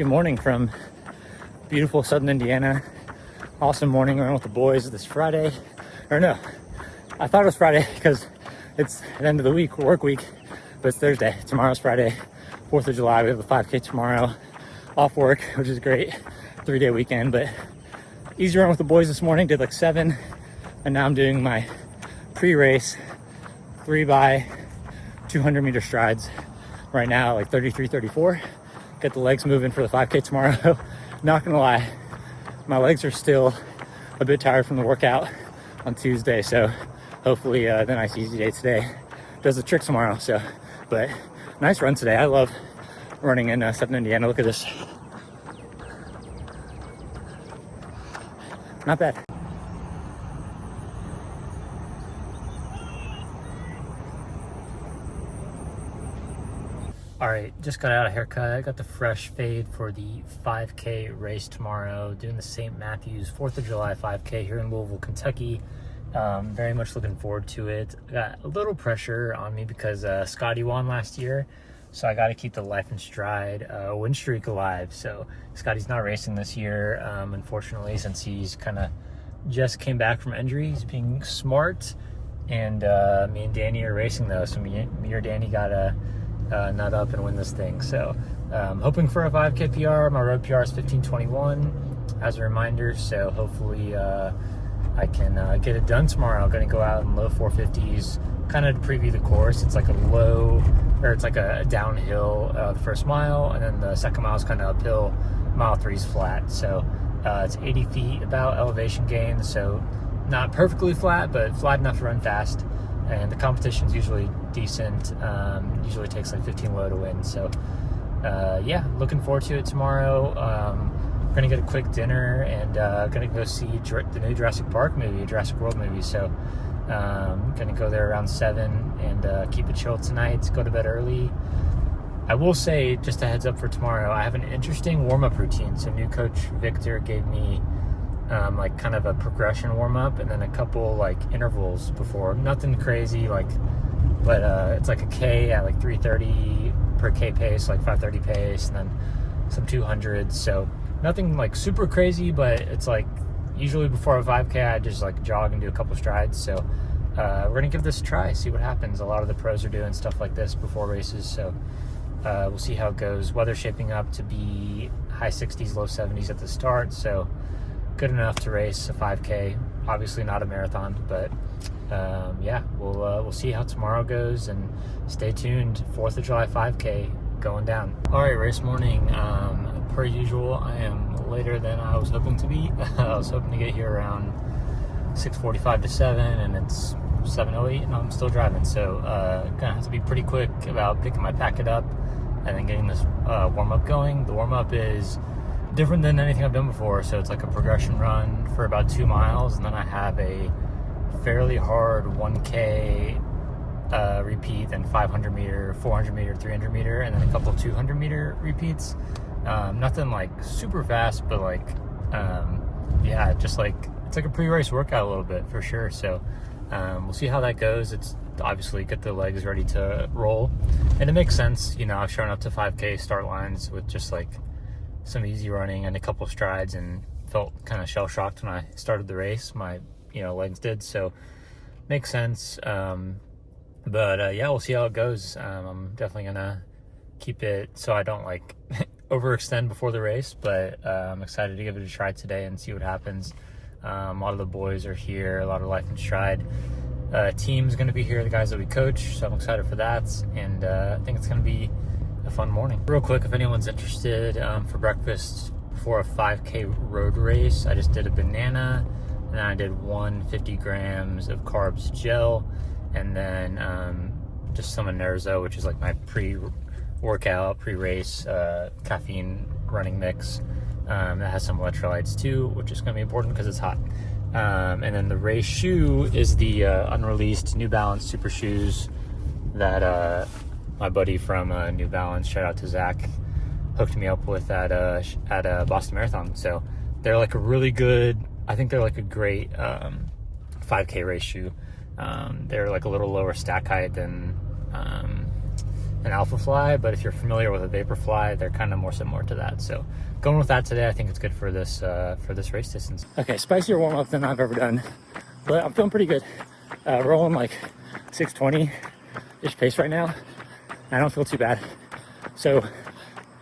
morning from beautiful southern Indiana. Awesome morning around with the boys this Friday. Or no, I thought it was Friday because it's the end of the week, work week, but it's Thursday. Tomorrow's Friday, 4th of July. We have a 5K tomorrow, off work, which is great. 3-day weekend, but easy run with the boys this morning. Did like 7, and now I'm doing my pre-race 3 by 200 meter strides right now, like 33, 34. Get the legs moving for the 5K tomorrow. Not gonna lie, my legs are still a bit tired from the workout on Tuesday, so hopefully the nice easy day today does the trick tomorrow. So, but nice run today. I love running in southern Indiana. Look at this. Not bad. All right, just got out a haircut. I got the fresh fade for the 5K race tomorrow, doing the St. Matthews 4th of July 5K here in Louisville, Kentucky. Very much looking forward to it. I got a little pressure on me because Scotty won last year, so I got to keep the life and stride win streak alive. So Scotty's not racing this year, unfortunately, since he's kind of just came back from injury. He's being smart, and me and Danny are racing though, so me or Danny got to nut up and win this thing. So hoping for a 5K PR. My road PR is 15:21 as a reminder, so hopefully I can get it done tomorrow. I'm gonna go out in low 450s, kind of to preview the course. It's like a downhill the first mile, and then the second mile is kind of uphill. Mile 3 is flat, so it's 80 feet about elevation gain, so not perfectly flat, but flat enough to run fast. And the competition's usually decent. Usually takes like 15 low to win. So yeah, looking forward to it tomorrow. We're gonna get a quick dinner and gonna go see the new Jurassic Park movie, Jurassic World movie. So gonna go there around 7 and keep it chill tonight. Go to bed early. I will say, just a heads up for tomorrow, I have an interesting warm-up routine. So new coach Victor gave me like kind of a progression warm-up and then a couple like intervals before. Nothing crazy, but it's like a K at like 3:30 per K pace, like 5:30 pace, and then some 200s. So nothing like super crazy, but it's like usually before a 5K I just like jog and do a couple strides. So we're gonna give this a try, see what happens. A lot of the pros are doing stuff like this before races, so we'll see how it goes. Weather's shaping up to be high 60s, low 70s at the start, so good enough to race a 5K. Obviously not a marathon, but yeah, we'll see how tomorrow goes, and stay tuned. 4th of July 5K going down. All right, race morning. Per usual, I am later than I was hoping to be. I was hoping to get here around 6:45 to 7, and it's 7:08, and I'm still driving. So gonna have to be pretty quick about picking my packet up and then getting this warm-up going. The warm-up is different than anything I've done before, so it's like a progression run for about 2 miles, and then I have a fairly hard 1K repeat, then 500 meter, 400 meter, 300 meter, and then a couple 200 meter repeats. Nothing like super fast, but like yeah, just like it's like a pre-race workout a little bit for sure. So we'll see how that goes. It's obviously get the legs ready to roll, and it makes sense, you know. I've shown up to 5K start lines with just like some easy running and a couple strides, and felt kind of shell-shocked when I started the race. My legs did, so makes sense. But yeah, we'll see how it goes. I'm definitely gonna keep it so I don't like overextend before the race, but I'm excited to give it a try today and see what happens. A lot of the boys are here, a lot of Life and Stride team's gonna be here, the guys that we coach, so I'm excited for that, and I think it's gonna be a fun morning. Real quick, if anyone's interested, for breakfast before a 5K road race, I just did a banana, and then I did 150 grams of carbs gel, and then just some Inerzo, which is like my pre-workout, pre-race caffeine running mix. That has some electrolytes too, which is going to be important because it's hot. And then the race shoe is the unreleased New Balance Super Shoes that my buddy from New Balance, shout out to Zach, hooked me up with at Boston Marathon. So they're like a really good, I think they're like a great 5K race shoe. They're like a little lower stack height than an alpha fly, but if you're familiar with a vapor fly, they're kind of more similar to that. So going with that today, I think it's good for this race distance. Okay, spicier warm up than I've ever done, but I'm feeling pretty good. Rolling like 620-ish pace right now. I don't feel too bad. So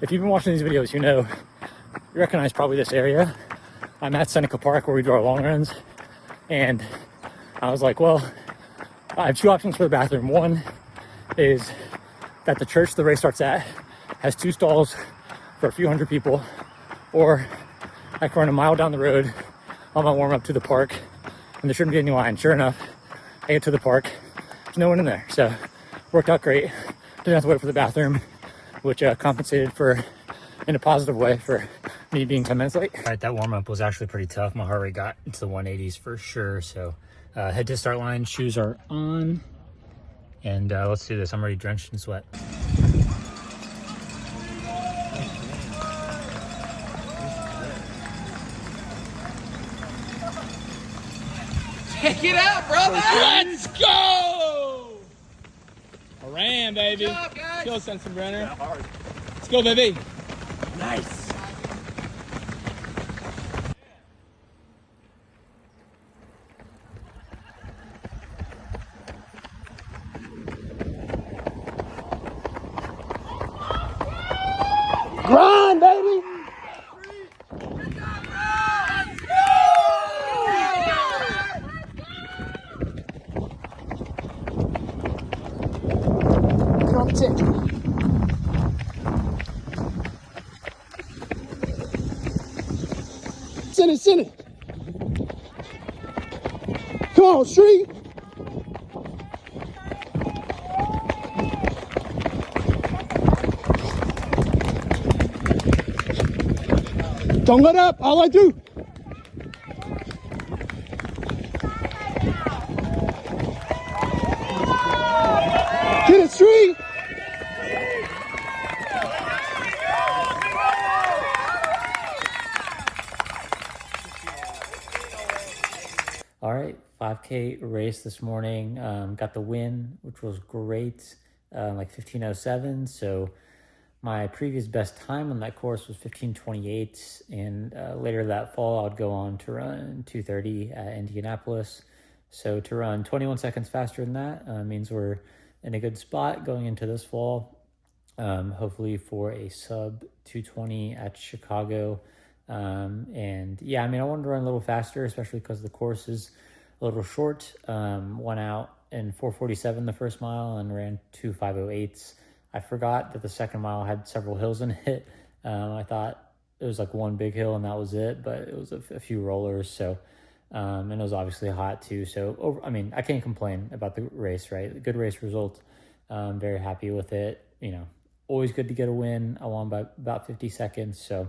if you've been watching these videos, you recognize probably this area. I'm at Seneca Park where we do our long runs, and I was like, well, I have two options for the bathroom. One is that the church the race starts at has 2 stalls for a few hundred people, or I can run a mile down the road on my warm up to the park, and there shouldn't be any line. Sure enough, I get to the park, there's no one in there. So worked out great. Didn't have to wait for the bathroom, which compensated for, in a positive way, for me being 10 minutes late. All right, that warm up was actually pretty tough. My heart rate got into the 180s for sure. So head to start line, shoes are on, and let's do this. I'm already drenched in sweat. Check it out, brother! Let's go! I ran, baby. Good job, guys. Go, Sensenbrenner. Yeah, hard. Let's go, baby. Nice. Grind, baby! Send it. Come on, Street. Don't let up. All I do. Get it, Street. All right, 5K race this morning. Got the win, which was great, like 15:07. So my previous best time on that course was 15:28, and later that fall, I would go on to run 2:30 at Indianapolis. So to run 21 seconds faster than that means we're in a good spot going into this fall, hopefully for a sub 2:20 at Chicago. And yeah, I mean, I wanted to run a little faster, especially because the course is a little short. Went out in 4:47 the first mile and ran 2:5:08s. I forgot that the second mile had several hills in it. I thought it was like one big hill and that was it, but it was a few rollers. So, and it was obviously hot too. So, I mean, I can't complain about the race, right? Good race result. Very happy with it. Always good to get a win. I won by about 50 seconds. So,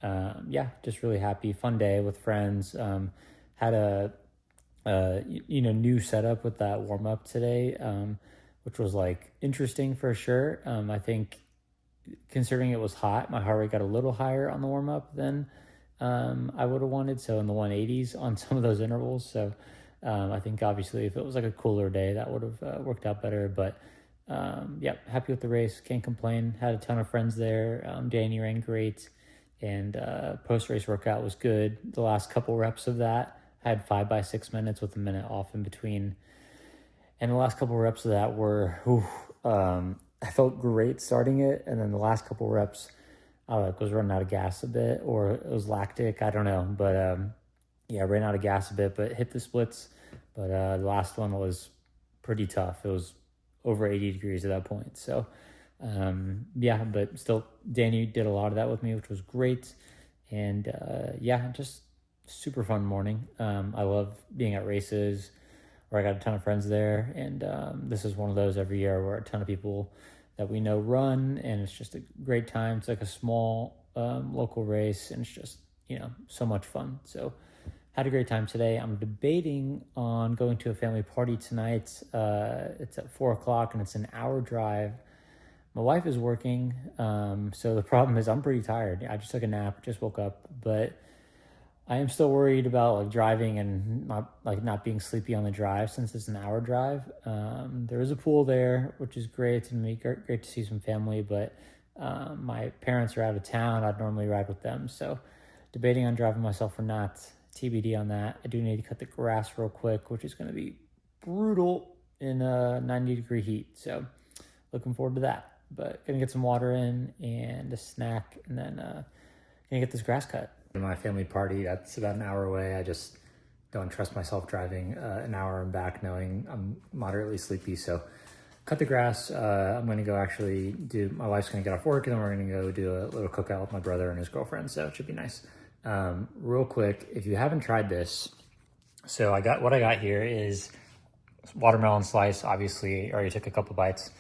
yeah, just really happy. Fun day with friends. Had a new setup with that warm up today, which was like interesting for sure. I think considering it was hot, my heart rate got a little higher on the warm up than I would have wanted. So in the 180s on some of those intervals. So I think obviously if it was like a cooler day, that would have worked out better. But yeah, happy with the race. Can't complain. Had a ton of friends there. Danny ran great. And post-race workout was good. The last couple reps of that, I had 5 by 6 minutes with a minute off in between. And the last couple reps of that were, I felt great starting it. And then the last couple reps, I was running out of gas a bit, or it was lactic, I don't know. But yeah, I ran out of gas a bit, but hit the splits. But the last one was pretty tough. It was over 80 degrees at that point. So yeah, but still Danny did a lot of that with me, which was great. And yeah, just super fun morning. I love being at races where I got a ton of friends there, and this is one of those every year where a ton of people that we know run, and it's just a great time. It's like a small local race, and it's just so much fun. So had a great time today. I'm debating on going to a family party tonight. It's at 4:00 and it's an hour drive. My wife is working, so the problem is I'm pretty tired. I just took a nap, just woke up, but I am still worried about like driving and not being sleepy on the drive since it's an hour drive. There is a pool there, which is great and great to see some family, but my parents are out of town. I'd normally ride with them, so debating on driving myself or not. TBD on that. I do need to cut the grass real quick, which is going to be brutal in 90-degree heat. So looking forward to that. But gonna get some water in and a snack, and then gonna get this grass cut. My family party, that's about an hour away. I just don't trust myself driving an hour and back knowing I'm moderately sleepy. So cut the grass. I'm gonna go actually my wife's gonna get off work, and then we're gonna go do a little cookout with my brother and his girlfriend. So it should be nice. Real quick, if you haven't tried this, so what I got here is watermelon slice. Obviously, already took a couple bites.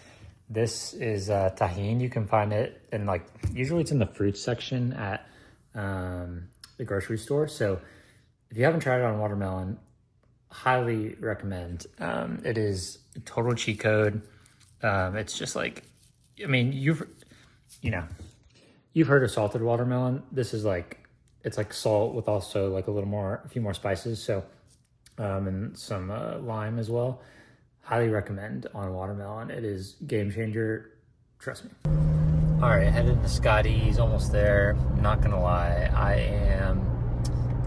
This is tahini. You can find it in usually it's in the fruit section at the grocery store. So if you haven't tried it on watermelon, highly recommend. It is a total cheat code. It's just you've heard of salted watermelon. This is it's like salt with also a few more spices. So and some lime as well. Highly recommend on watermelon. It is game changer. Trust me. All right, headed to Scotty's, almost there. Not gonna lie, I am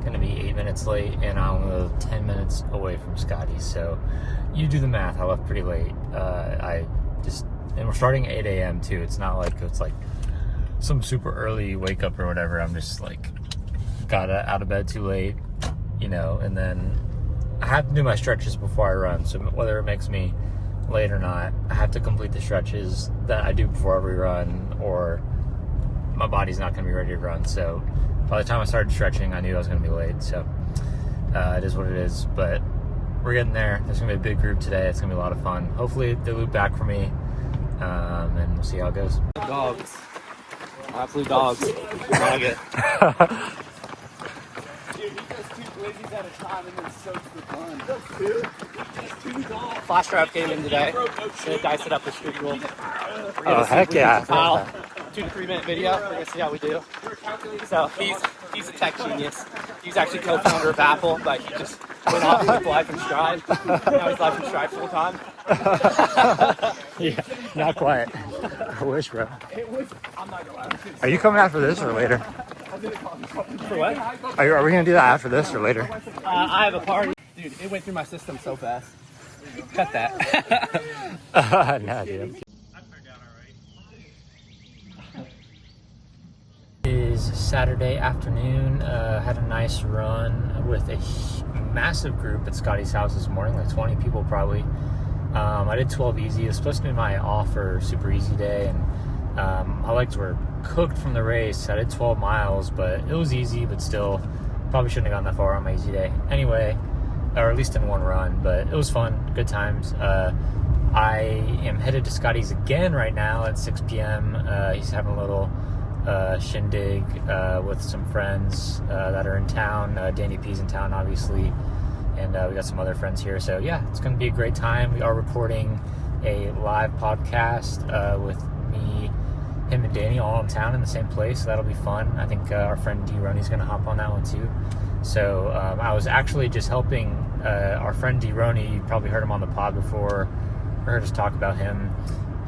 gonna be 8 minutes late, and I'm 10 minutes away from Scotty's. So you do the math. I left pretty late. And we're starting at 8 a.m. too. It's not like it's some super early wake up or whatever. I'm just got out of bed too late, and then I have to do my stretches before I run. So whether it makes me late or not, I have to complete the stretches that I do before every run, or my body's not going to be ready to run. So by the time I started stretching, I knew I was going to be late. So it is what it is, but we're getting there. There's going to be a big group today. It's going to be a lot of fun. Hopefully they loop back for me, and we'll see how it goes. Dogs. Absolute dogs. Dog it. Dude, he does 2 glizzies at a time and then soaks the bun. Flash drive came in today. Gonna dice it up with street rule. Oh, heck yeah. 2 to 3 minute video. We're gonna see how we do. So he's a tech genius. He's actually co-founder of Apple, but he just went off with Life in Stride. Now he's Life in Stride full time. Yeah, not quite. I wish, bro. I'm not gonna lie. Are you coming after this or later? For what? Are we gonna do that after this or later? I have a party. Dude, it went through my system so fast. Cut that. No, dude. It is Saturday afternoon. Had a nice run with a massive group at Scotty's house this morning, 20 people probably. I did 12 easy. It was supposed to be my off or super easy day, and my legs were cooked from the race. I did 12 miles, but it was easy, but still probably shouldn't have gone that far on my easy day. Anyway, or at least in one run, but it was fun, good times. I am headed to Scotty's again right now at 6 p.m. He's having a little shindig with some friends that are in town. Danny P's in town, obviously, and we got some other friends here. So yeah, it's going to be a great time. We are recording a live podcast with me, him, and Danny all in town in the same place. So that'll be fun. I think our friend D. Roney's going to hop on that one too. So I was actually just helping our friend D. Roney. You probably heard him on the pod before, or heard us talk about him.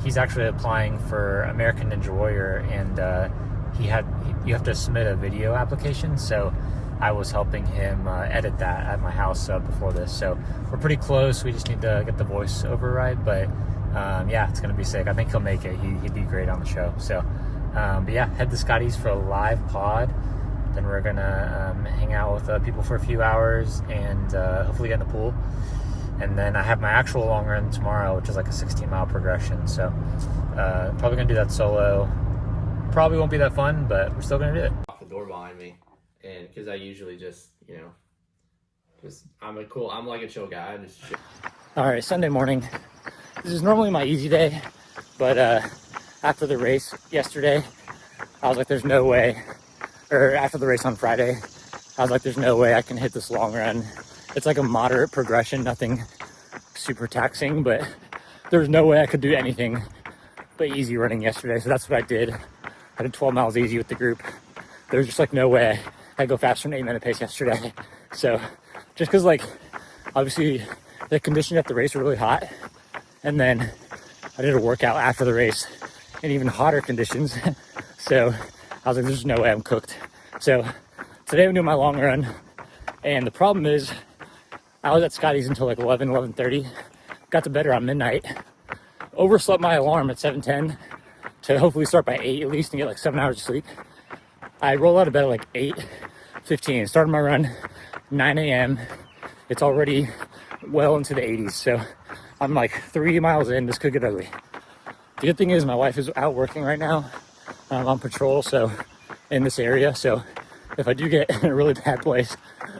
He's actually applying for American Ninja Warrior, and you have to submit a video application. So I was helping him edit that at my house before this. So we're pretty close. We just need to get the voiceover right, but yeah, it's gonna be sick. I think he'll make it. He'd be great on the show. So but yeah, head to Scotty's for a live pod. Then we're gonna hang out with people for a few hours, and hopefully get in the pool. And then I have my actual long run tomorrow, which is like a 16-mile progression. So probably gonna do that solo. Probably won't be that fun, but we're still gonna do it. Off the door behind me, and because I usually just I'm like a chill guy. I just chill. All right, Sunday morning. This is normally my easy day, but after the race yesterday, I was like, there's no way, or after the race on Friday, I was like, there's no way I can hit this long run. It's like a moderate progression, nothing super taxing, but there's no way I could do anything but easy running yesterday. So that's what I did. I did 12 miles easy with the group. There's just like no way. I go faster than 8-minute pace yesterday. So just because like obviously the conditions at the race were really hot, and then I did a workout after the race in even hotter conditions. So I was like, there's no way I'm cooked. So today I'm doing my long run, and the problem is I was at Scotty's until like 11:30. Got to bed around midnight. Overslept my alarm at 7:10 to hopefully start by 8 at least and get like 7 hours of sleep. I roll out of bed at like 8:15. Started my run 9 a.m. It's already well into the 80s, so I'm like 3 miles in. This could get ugly. The good thing is my wife is out working right now. I'm on patrol, so in this area. So if I do get in a really bad place,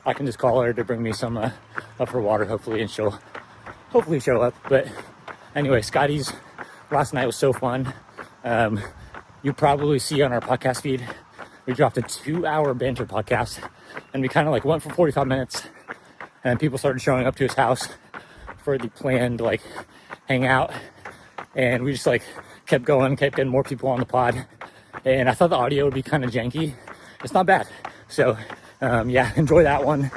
I can just call her to bring me some up for water, hopefully, and she'll hopefully show up. But anyway, Scotty's last night was so fun. You probably see on our podcast feed, we dropped a 2-hour banter podcast, and we kind of like went for 45 minutes, and people started showing up to his house for the planned like hangout, and we just like kept going, kept getting more people on the pod, and I thought the audio would be kind of janky. It's not bad. So yeah, enjoy that one.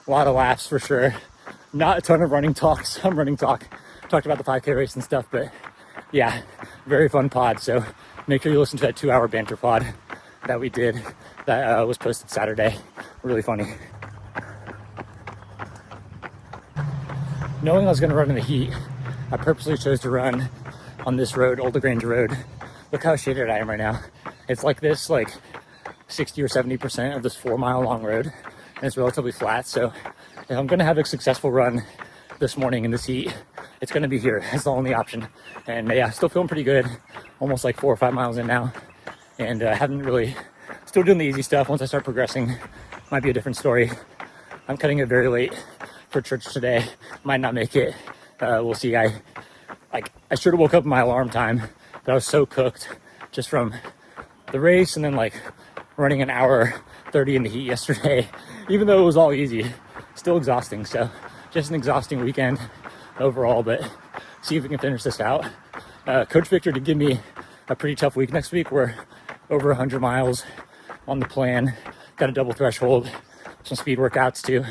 A lot of laughs for sure. Not a ton of running talk. Some running talk. Talked about the 5K race and stuff, but yeah, very fun pod. So make sure you listen to that 2-hour banter pod that we did that was posted Saturday. Really funny. Knowing I was going to run in the heat, I purposely chose to run on this road, Old LaGrange Road. Look how shaded I am right now. It's like this, like 60 or 70% of this 4-mile long road, and it's relatively flat. So if I'm going to have a successful run this morning in this heat, it's going to be here. It's the only option. And yeah, still feeling pretty good. Almost like 4 or 5 miles in now, and haven't really, still doing the easy stuff. Once I start progressing, might be a different story. I'm cutting it very late for church today. Might not make it. We'll see. I should have woke up in my alarm time, but I was so cooked just from the race and then like running an hour 30 in the heat yesterday. Even though it was all easy, still exhausting. So just an exhausting weekend overall, but see if we can finish this out. Coach Victor did give me a pretty tough week next week. We're over 100 miles on the plan. Got a double threshold, some speed workouts too.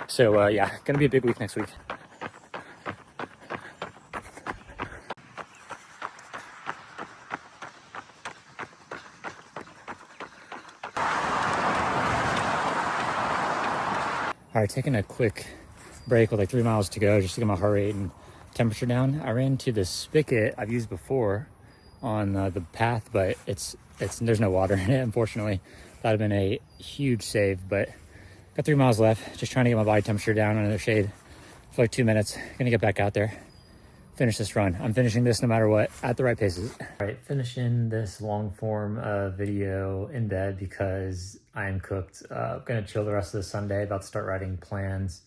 So yeah, gonna be a big week next week. All right, taking a quick break with like 3 miles to go, just to get my heart rate and temperature down. I ran to this spigot I've used before on the path, but it's there's no water in it, unfortunately. That'd have been a huge save, but got 3 miles left. Just trying to get my body temperature down under the shade for like 2 minutes. Gonna get back out there, finish this run. I'm finishing this no matter what, at the right paces. All right, finishing this long form video in bed because I am cooked. Gonna chill the rest of the Sunday, about to start writing plans.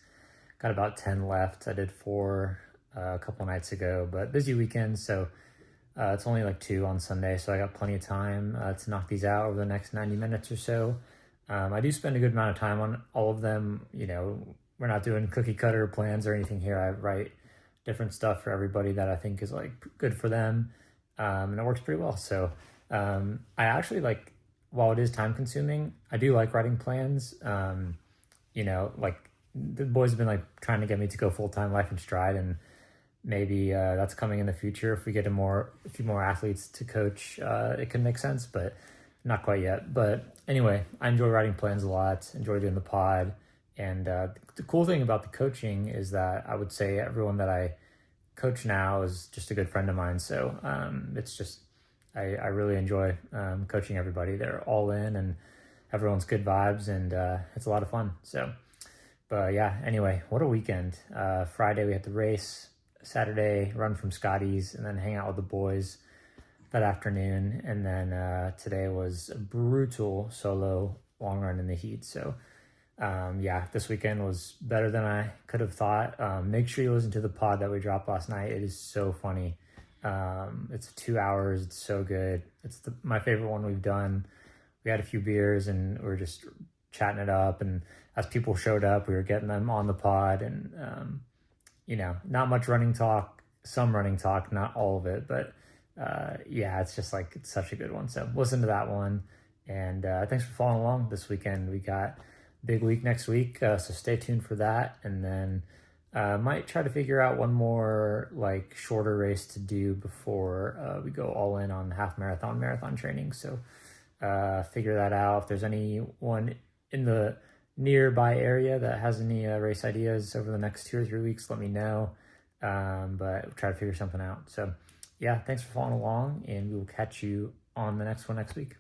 Got about 10 left. I did 4 a couple nights ago, but busy weekend, so it's only like 2 on Sunday, so I got plenty of time to knock these out over the next 90 minutes or so. I do spend a good amount of time on all of them. You know, we're not doing cookie cutter plans or anything here. I write different stuff for everybody that I think is like good for them, and it works pretty well. So I actually like, while it is time consuming, I do like writing plans. You know, like the boys have been like trying to get me to go full-time Life in Stride, and maybe that's coming in the future. If we get a few more athletes to coach, it can make sense, but not quite yet. But anyway, I enjoy writing plans a lot, enjoy doing the pod. And the cool thing about the coaching is that I would say everyone that I coach now is just a good friend of mine. So it's just, I really enjoy coaching everybody. They're all in and everyone's good vibes, and it's a lot of fun. So, but yeah, anyway, what a weekend. Friday we had the race, Saturday run from Scotty's, and then hang out with the boys that afternoon. And then today was a brutal solo long run in the heat. So yeah, this weekend was better than I could have thought. Make sure you listen to the pod that we dropped last night. It is so funny. It's 2 hours. It's so good. It's my favorite one we've done. We had a few beers and we were just chatting it up. And as people showed up, we were getting them on the pod. And, you know, not much running talk, some running talk, not all of it. But yeah, it's just like, it's such a good one. So listen to that one. And thanks for following along this weekend. We got big week next week. So stay tuned for that. And then might try to figure out one more like shorter race to do before we go all in on half marathon training. So figure that out. If there's anyone in the nearby area that has any race ideas over the next 2 or 3 weeks, let me know. But we'll try to figure something out. So yeah, thanks for following along, and we will catch you on the next one next week.